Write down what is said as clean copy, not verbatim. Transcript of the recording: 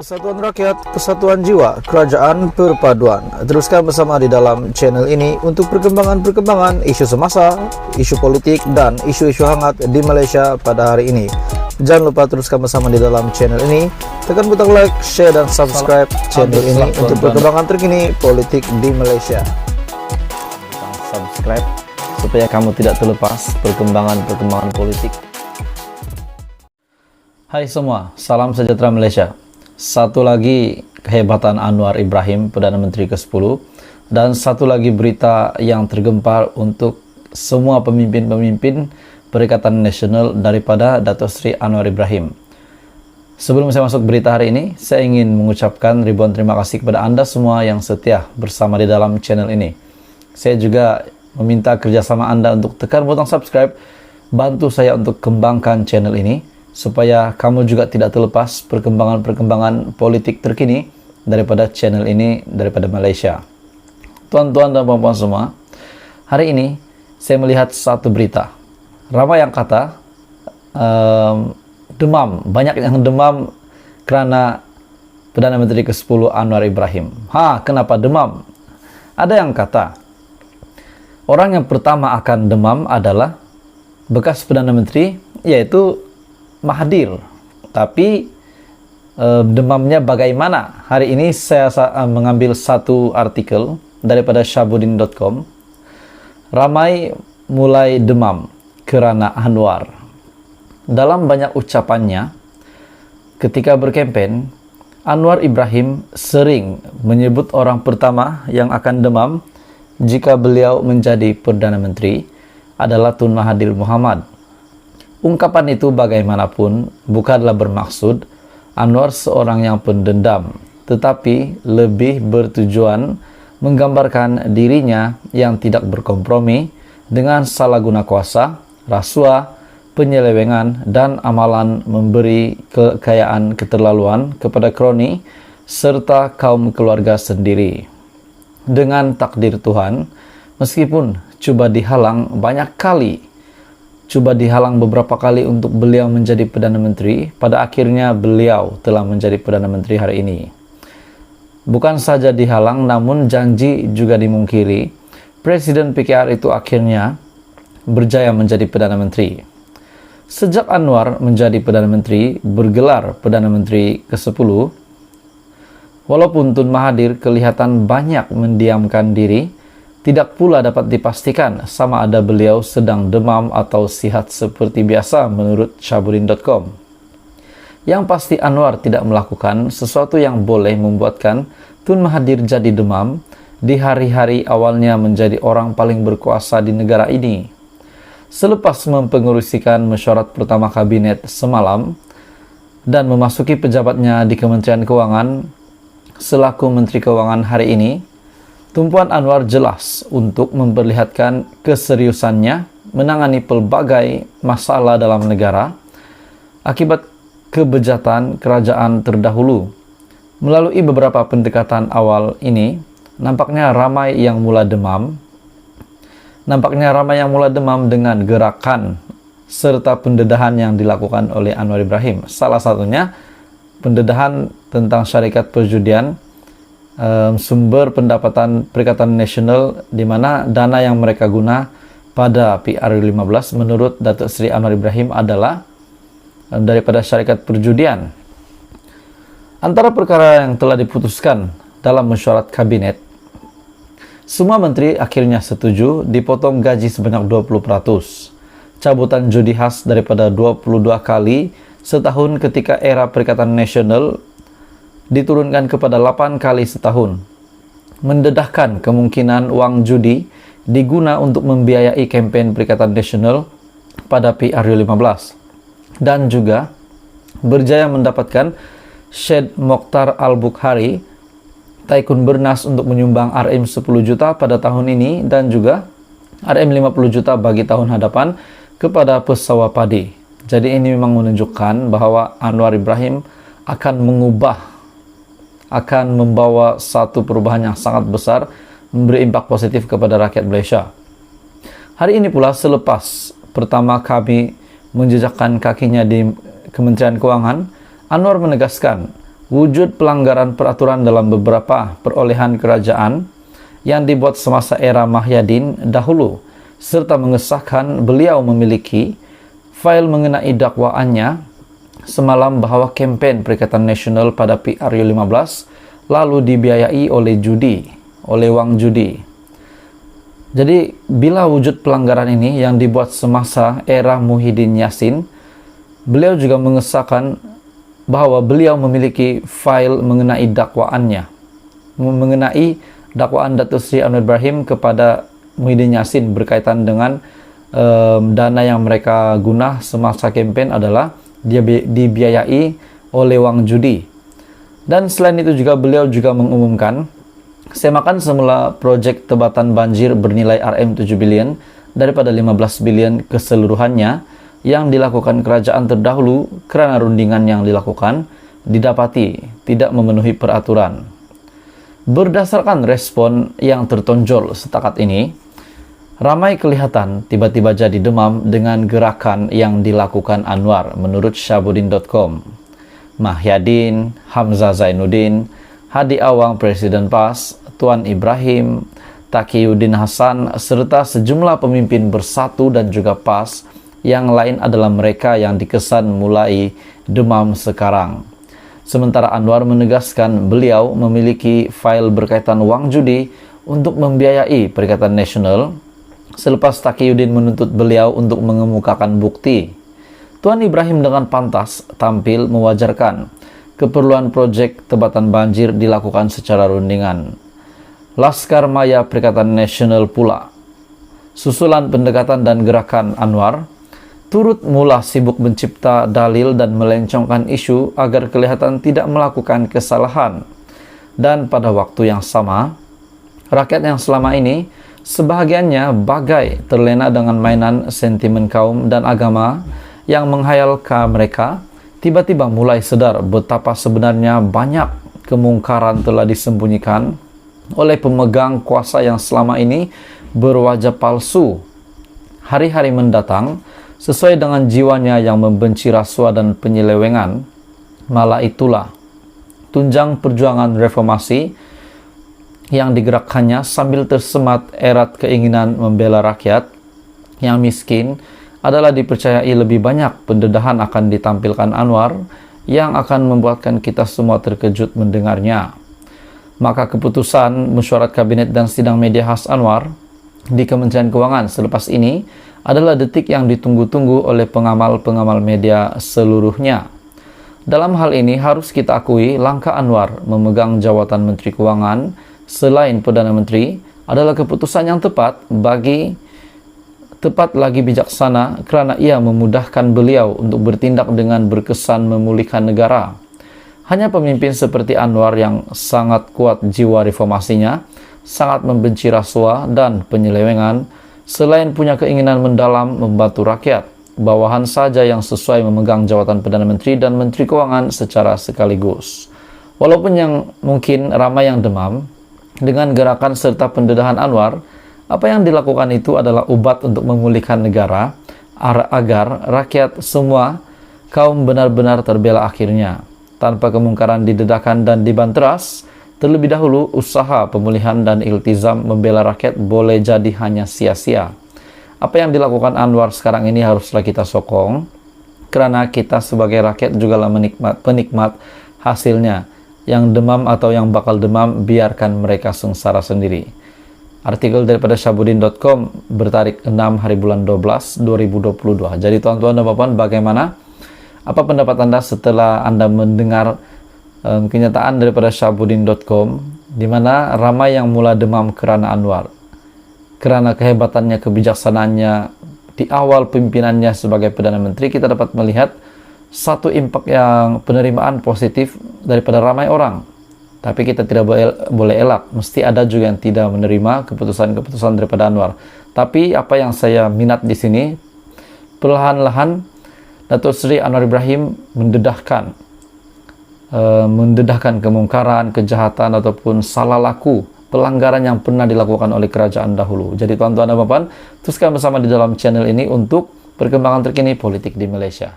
Kesatuan Rakyat, Kesatuan Jiwa, Kerajaan Perpaduan. Teruskan bersama di dalam channel ini untuk perkembangan-perkembangan isu semasa, isu politik, dan isu-isu hangat di Malaysia pada hari ini. Jangan lupa teruskan bersama di dalam channel ini. Tekan butang like, share, dan subscribe channel ini untuk perkembangan terkini politik di Malaysia. Subscribe supaya kamu tidak terlepas perkembangan-perkembangan politik. Hai semua, salam sejahtera Malaysia. Satu lagi kehebatan Anwar Ibrahim, Perdana Menteri ke-10, dan satu lagi berita yang tergempar untuk semua pemimpin-pemimpin Perikatan Nasional daripada Datuk Seri Anwar Ibrahim. Sebelum saya masuk berita hari ini, saya ingin mengucapkan ribuan terima kasih kepada Anda semua yang setia bersama di dalam channel ini. Saya juga meminta kerjasama Anda untuk tekan butang subscribe, bantu saya untuk kembangkan channel ini, supaya kamu juga tidak terlepas perkembangan-perkembangan politik terkini daripada channel ini, daripada Malaysia. Tuan-tuan dan puan-puan semua, hari ini saya melihat satu berita. Ramai yang kata demam, banyak yang demam kerana Perdana Menteri ke-10 Anwar Ibrahim. Kenapa demam? Ada yang kata orang yang pertama akan demam adalah bekas Perdana Menteri, yaitu Mahathir. Tapi demamnya bagaimana? Hari ini saya mengambil satu artikel daripada Shabudin.com. Ramai mulai demam kerana Anwar. Dalam banyak ucapannya ketika berkempen, Anwar Ibrahim sering menyebut orang pertama yang akan demam jika beliau menjadi Perdana Menteri adalah Tun Mahathir Mohamad. Ungkapan itu bagaimanapun bukanlah bermaksud Anwar seorang yang pendendam, tetapi lebih bertujuan menggambarkan dirinya yang tidak berkompromi dengan salah guna kuasa, rasuah, penyelewengan, dan amalan memberi kekayaan keterlaluan kepada kroni serta kaum keluarga sendiri. Dengan takdir Tuhan, meskipun cuba dihalang banyak kali, beberapa kali untuk beliau menjadi Perdana Menteri, pada akhirnya beliau telah menjadi Perdana Menteri hari ini. Bukan saja dihalang, namun janji juga dimungkiri. Presiden PKR itu akhirnya berjaya menjadi Perdana Menteri. Sejak Anwar menjadi Perdana Menteri, bergelar Perdana Menteri ke-10, walaupun Tun Mahathir kelihatan banyak mendiamkan diri, tidak pula dapat dipastikan sama ada beliau sedang demam atau sihat seperti biasa menurut Shabudin.com. Yang pasti Anwar tidak melakukan sesuatu yang boleh membuatkan Tun Mahathir jadi demam di hari-hari awalnya menjadi orang paling berkuasa di negara ini. Selepas mempengerusikan mesyuarat pertama kabinet semalam dan memasuki pejabatnya di Kementerian Keuangan selaku Menteri Keuangan hari ini, tumpuan Anwar jelas untuk memperlihatkan keseriusannya menangani pelbagai masalah dalam negara akibat kebejatan kerajaan terdahulu. Melalui beberapa pendekatan awal ini, nampaknya ramai yang mula demam. Dengan gerakan serta pendedahan yang dilakukan oleh Anwar Ibrahim. Salah satunya pendedahan tentang syarikat perjudian, sumber pendapatan Perikatan Nasional, di mana dana yang mereka guna pada PR15 menurut Datuk Seri Anwar Ibrahim adalah daripada syarikat perjudian. Antara perkara yang telah diputuskan dalam mesyuarat kabinet, semua menteri akhirnya setuju dipotong gaji sebanyak 20%, cabutan judi khas daripada 22 kali setahun ketika era Perikatan Nasional diturunkan kepada 8 kali setahun, mendedahkan kemungkinan wang judi diguna untuk membiayai kempen Perikatan Nasional pada PR15, dan juga berjaya mendapatkan Syed Mokhtar Al-Bukhari, Taikun Bernas, untuk menyumbang RM 10 juta pada tahun ini dan juga RM 50 juta bagi tahun hadapan kepada pesawah padi. Jadi ini memang menunjukkan bahwa Anwar Ibrahim akan membawa satu perubahan yang sangat besar, memberi impak positif kepada rakyat Malaysia. Hari ini pula, selepas pertama kami menjejakkan kakinya di Kementerian Keuangan, Anwar menegaskan wujud pelanggaran peraturan dalam beberapa perolehan kerajaan yang dibuat semasa era Mahyadin dahulu, serta mengesahkan beliau memiliki file mengenai dakwaannya semalam bahwa kempen Perikatan Nasional pada PRU 15 lalu dibiayai oleh wang judi. Jadi, bila wujud pelanggaran ini yang dibuat semasa era Muhyiddin Yassin, beliau juga mengesahkan bahwa beliau memiliki file mengenai dakwaannya, mengenai dakwaan Datuk Seri Anwar Ibrahim kepada Muhyiddin Yassin berkaitan dengan dana yang mereka guna semasa kempen adalah dia dibiayai oleh wang judi. Dan selain itu juga beliau juga mengumumkan semakan semula projek tebatan banjir bernilai RM7 bilion daripada 15 bilion keseluruhannya yang dilakukan kerajaan terdahulu kerana rundingan yang dilakukan didapati tidak memenuhi peraturan. Berdasarkan respon yang tertonjol setakat ini, ramai kelihatan tiba-tiba jadi demam dengan gerakan yang dilakukan Anwar menurut Syahbudin.com. Mahyadin, Hamzah Zainuddin, Hadi Awang Presiden PAS, Tuan Ibrahim, Taqiyuddin Hasan, serta sejumlah pemimpin Bersatu dan juga PAS yang lain adalah mereka yang dikesan mulai demam sekarang. Sementara Anwar menegaskan beliau memiliki file berkaitan wang judi untuk membiayai Perikatan Nasional selepas Taqiyuddin menuntut beliau untuk mengemukakan bukti. Tuan Ibrahim dengan pantas tampil mewajarkan keperluan projek tebatan banjir dilakukan secara rundingan. Laskar Maya Perikatan Nasional pula, susulan pendekatan dan gerakan Anwar, turut mula sibuk mencipta dalil dan melencongkan isu agar kelihatan tidak melakukan kesalahan. Dan pada waktu yang sama, rakyat yang selama ini sebahagiannya bagai terlena dengan mainan sentimen kaum dan agama yang menghayalkan mereka, tiba-tiba mulai sadar betapa sebenarnya banyak kemungkaran telah disembunyikan oleh pemegang kuasa yang selama ini berwajah palsu. Hari-hari mendatang, sesuai dengan jiwanya yang membenci rasuah dan penyelewengan, malah itulah tunjang perjuangan reformasi yang digerakkannya sambil tersemat erat keinginan membela rakyat yang miskin adalah dipercayai lebih banyak pendedahan akan ditampilkan Anwar yang akan membuatkan kita semua terkejut mendengarnya. Maka keputusan mesyuarat kabinet dan sidang media khas Anwar di Kementerian Keuangan selepas ini adalah detik yang ditunggu-tunggu oleh pengamal-pengamal media seluruhnya. Dalam hal ini harus kita akui langkah Anwar memegang jawatan Menteri Keuangan selain Perdana Menteri adalah keputusan yang tepat lagi bijaksana kerana ia memudahkan beliau untuk bertindak dengan berkesan memulihkan negara. Hanya pemimpin seperti Anwar yang sangat kuat jiwa reformasinya, sangat membenci rasuah dan penyelewengan, selain punya keinginan mendalam membantu rakyat, bawahan saja yang sesuai memegang jawatan Perdana Menteri dan Menteri Keuangan secara sekaligus. Walaupun yang mungkin ramai yang demam dengan gerakan serta pendedahan Anwar, apa yang dilakukan itu adalah obat untuk memulihkan negara agar rakyat semua kaum benar-benar terbela akhirnya. Tanpa kemungkaran didedakan dan dibanteras, terlebih dahulu usaha pemulihan dan iltizam membela rakyat boleh jadi hanya sia-sia. Apa yang dilakukan Anwar sekarang ini haruslah kita sokong, kerana kita sebagai rakyat jugalah penikmat hasilnya. Yang demam atau yang bakal demam, biarkan mereka sengsara sendiri. Artikel daripada Syahbudin.com bertarik 6 hari bulan 12 2022. Jadi tuan-tuan dan puan, bagaimana? Apa pendapat Anda setelah Anda mendengar kenyataan daripada Syahbudin.com, di mana ramai yang mula demam kerana Anwar, kerana kehebatannya, kebijaksanaannya di awal pimpinannya sebagai Perdana Menteri. Kita dapat melihat satu impak yang penerimaan positif daripada ramai orang. Tapi kita tidak boleh elak, mesti ada juga yang tidak menerima keputusan-keputusan daripada Anwar. Tapi apa yang saya minat di sini, perlahan-lahan Datuk Seri Anwar Ibrahim mendedahkan kemungkaran, kejahatan ataupun salah laku, pelanggaran yang pernah dilakukan oleh kerajaan dahulu. Jadi tuan-tuan dan puan, teruskan bersama di dalam channel ini untuk perkembangan terkini politik di Malaysia.